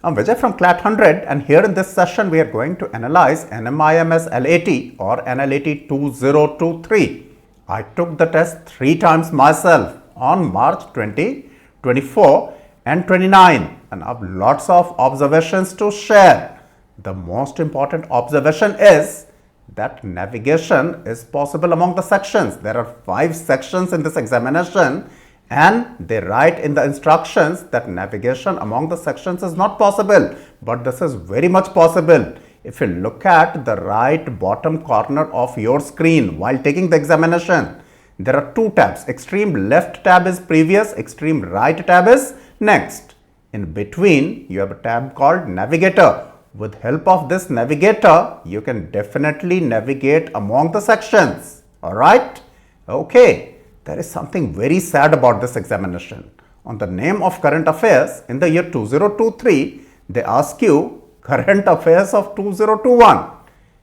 I'm Vijay from CLAT 100, and here in this session we are going to analyze NMIMS-LAT or NLAT 2023. I took the test 3 times myself on March 20, 24 and 29, and I have lots of observations to share. The most important observation is that navigation is possible among the sections. There are 5 sections in this examination, and they write in the instructions that navigation among the sections is not possible, but this is very much possible. If you look at the right bottom corner of your screen while taking the examination, there are 2 tabs. Extreme left tab is previous, extreme right tab is next. In between, you have a tab called Navigator. With help of this Navigator, you can definitely navigate among the sections. Alright? Okay. There is something very sad about this examination. On the name of current affairs, in the year 2023, they ask you current affairs of 2021.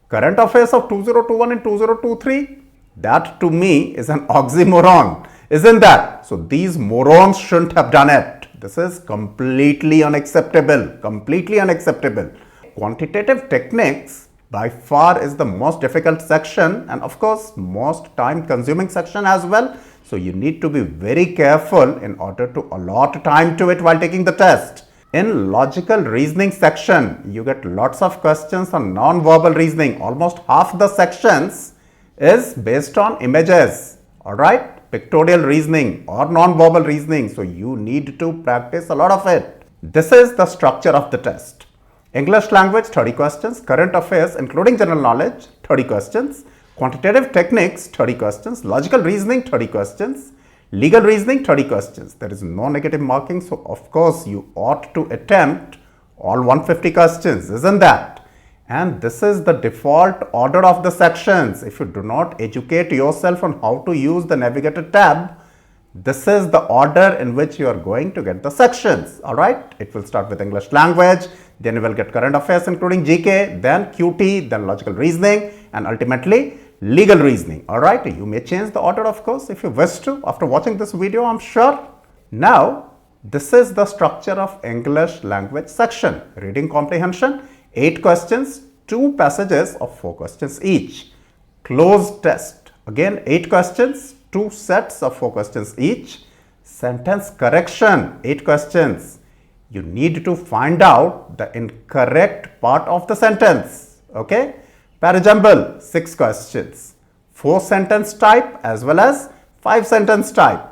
Current affairs of 2021 and 2023, that to me is an oxymoron, isn't that? So these morons shouldn't have done it. This is completely unacceptable, completely unacceptable. Quantitative techniques by far is the most difficult section, and of course most time consuming section as well. So you need to be very careful in order to allot time to it while taking the test. In logical reasoning section, you get lots of questions on non-verbal reasoning. Almost half the sections is based on images, alright, pictorial reasoning or non-verbal reasoning. So you need to practice a lot of it. This is the structure of the test. English language 30 questions, current affairs including general knowledge 30 questions, quantitative techniques 30 questions, logical reasoning 30 questions, legal reasoning 30 questions. There is no negative marking, so of course you ought to attempt all 150 questions, isn't that? And this is the default order of the sections. If you do not educate yourself on how to use the Navigator tab, this is the order in which you are going to get the sections. Alright, it will start with English language, then you will get current affairs including GK, then QT, then logical reasoning, and ultimately legal reasoning. Alright, you may change the order of course if you wish to after watching this video, I'm sure. Now, this is the structure of English language section. Reading comprehension, 8 questions, 2 passages of 4 questions each. Closed test, again 8 questions, 2 sets of 4 questions each. Sentence correction, 8 questions. You need to find out the incorrect part of the sentence. Okay. Parajumble, 6 questions. 4 sentence type as well as 5 sentence type.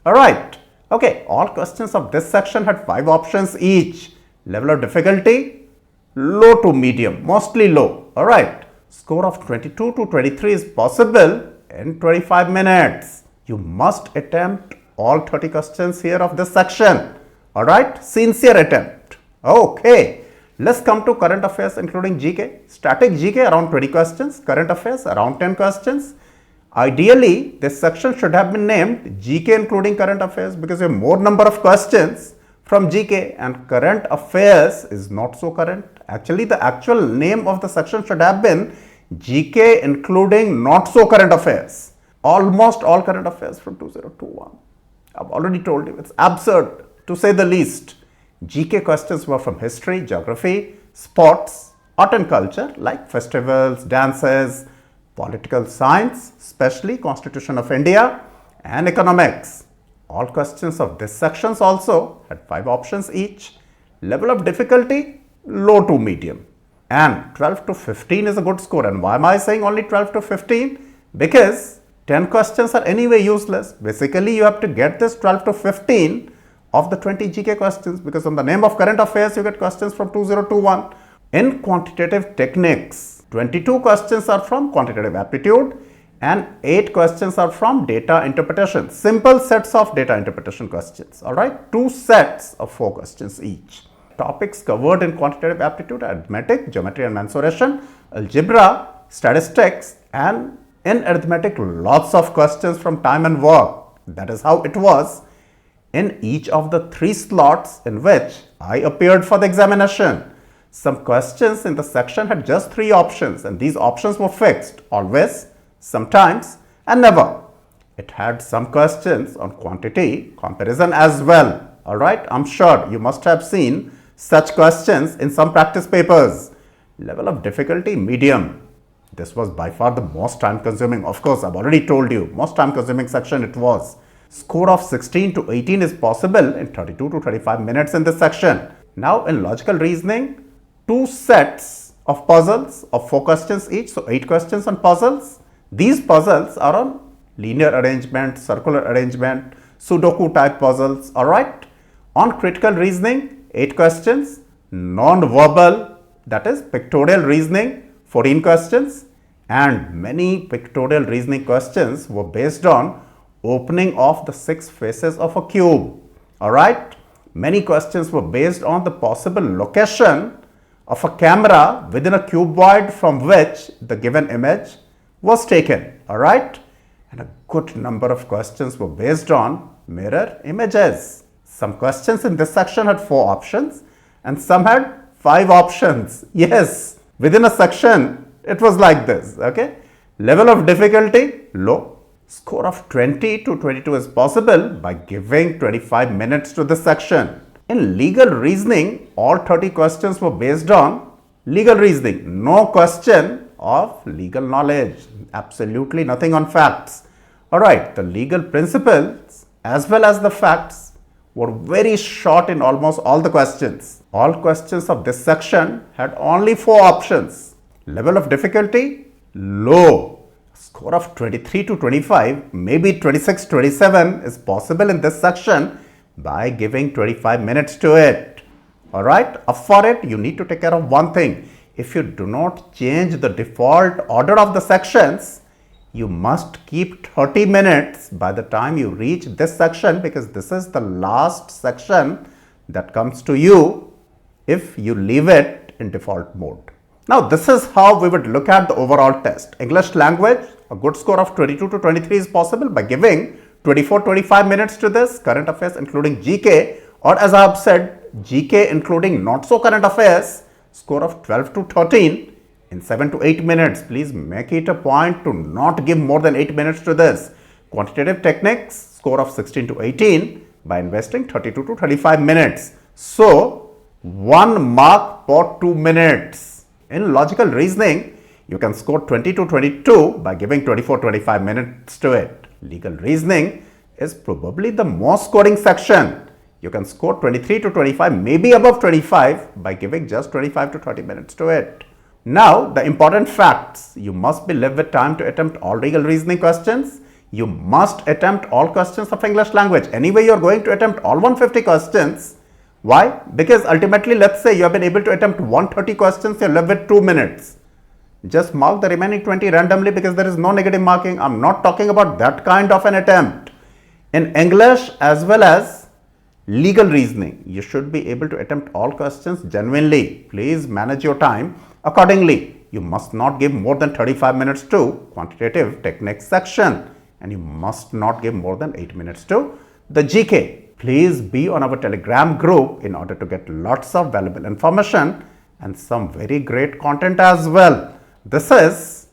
Alright. Okay. All questions of this section had 5 options each. Level of difficulty, low to medium, mostly low. Alright. Score of 22 to 23 is possible in 25 minutes. You must attempt all 30 questions here of this section. Alright, sincere attempt. Okay, let's come to current affairs including GK. Static GK around 20 questions, current affairs around 10 questions. Ideally, this section should have been named GK including current affairs because you have more number of questions from GK, and current affairs is not so current. Actually, the actual name of the section should have been GK including not so current affairs. Almost all current affairs from 2021. I've already told you, it's absurd to say the least. GK questions were from history, geography, sports, art and culture like festivals, dances, political science, especially Constitution of India, and economics. All questions of this sections also had 5 options each. Level of difficulty, low to medium. And 12 to 15 is a good score. And why am I saying only 12 to 15? Because 10 questions are anyway useless. Basically, you have to get this 12 to 15 of the 20 GK questions, because on the name of current affairs, you get questions from 2021. In quantitative techniques, 22 questions are from quantitative aptitude and 8 questions are from data interpretation. Simple sets of data interpretation questions. Alright, 2 sets of 4 questions each. Topics covered in quantitative aptitude: arithmetic, geometry and mensuration, algebra, statistics, and in arithmetic, lots of questions from time and work. That is how it was in each of the 3 slots in which I appeared for the examination. Some questions in the section had just 3 options, and these options were fixed always, sometimes, and never. It had some questions on quantity comparison as well. Alright, I'm sure you must have seen such questions in some practice papers. Level of difficulty, medium. This was by far the most time consuming. Of course, I've already told you, most time consuming section it was. Score of 16 to 18 is possible in 32 to 35 minutes in this section. Now in logical reasoning, 2 sets of puzzles of 4 questions each, so 8 questions on puzzles. These puzzles are on linear arrangement, circular arrangement, Sudoku type puzzles, alright. On critical reasoning, 8 questions, non-verbal, that is pictorial reasoning, 14 questions, and many pictorial reasoning questions were based on opening of the 6 faces of a cube, alright. Many questions were based on the possible location of a camera within a cuboid from which the given image was taken, alright. And a good number of questions were based on mirror images. Some questions in this section had 4 options and some had 5 options. Yes, within a section it was like this, okay. Level of difficulty, low. Score of 20 to 22 is possible by giving 25 minutes to this section. In legal reasoning, all 30 questions were based on legal reasoning. No question of legal knowledge. Absolutely nothing on facts. Alright, the legal principles as well as the facts were very short in almost all the questions. All questions of this section had only 4 options. Level of difficulty, low. Score of 23 to 25, maybe 26, 27 is possible in this section by giving 25 minutes to it. Alright, up for it, you need to take care of one thing. If you do not change the default order of the sections, you must keep 30 minutes by the time you reach this section, because this is the last section that comes to you if you leave it in default mode. Now, this is how we would look at the overall test. English language, a good score of 22 to 23 is possible by giving 24-25 minutes to this. Current affairs including GK, or as I have said, GK including not so current affairs, score of 12 to 13 in 7 to 8 minutes. Please make it a point to not give more than 8 minutes to this. Quantitative techniques, score of 16 to 18 by investing 32 to 35 minutes. So, 1 mark per 2 minutes. In logical reasoning, you can score 20 to 22 by giving 24-25 minutes to it. Legal reasoning is probably the most scoring section. You can score 23 to 25, maybe above 25 by giving just 25 to 30 minutes to it. Now, the important facts. You must be left with time to attempt all legal reasoning questions. You must attempt all questions of English language. Anyway, you are going to attempt all 150 questions. Why? Because ultimately, let's say you have been able to attempt 130 questions, you are left with 2 minutes. Just mark the remaining 20 randomly because there is no negative marking. I'm not talking about that kind of an attempt. In English as well as legal reasoning, you should be able to attempt all questions genuinely. Please manage your time accordingly. You must not give more than 35 minutes to quantitative techniques section, and you must not give more than 8 minutes to the GK. Please be on our Telegram group in order to get lots of valuable information and some very great content as well. This is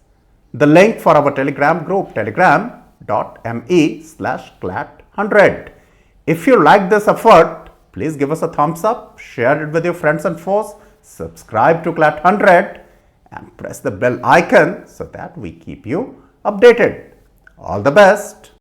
the link for our Telegram group, telegram.me/clat100. If you like this effort, please give us a thumbs up, share it with your friends and foes, subscribe to CLAT100 and press the bell icon so that we keep you updated. All the best.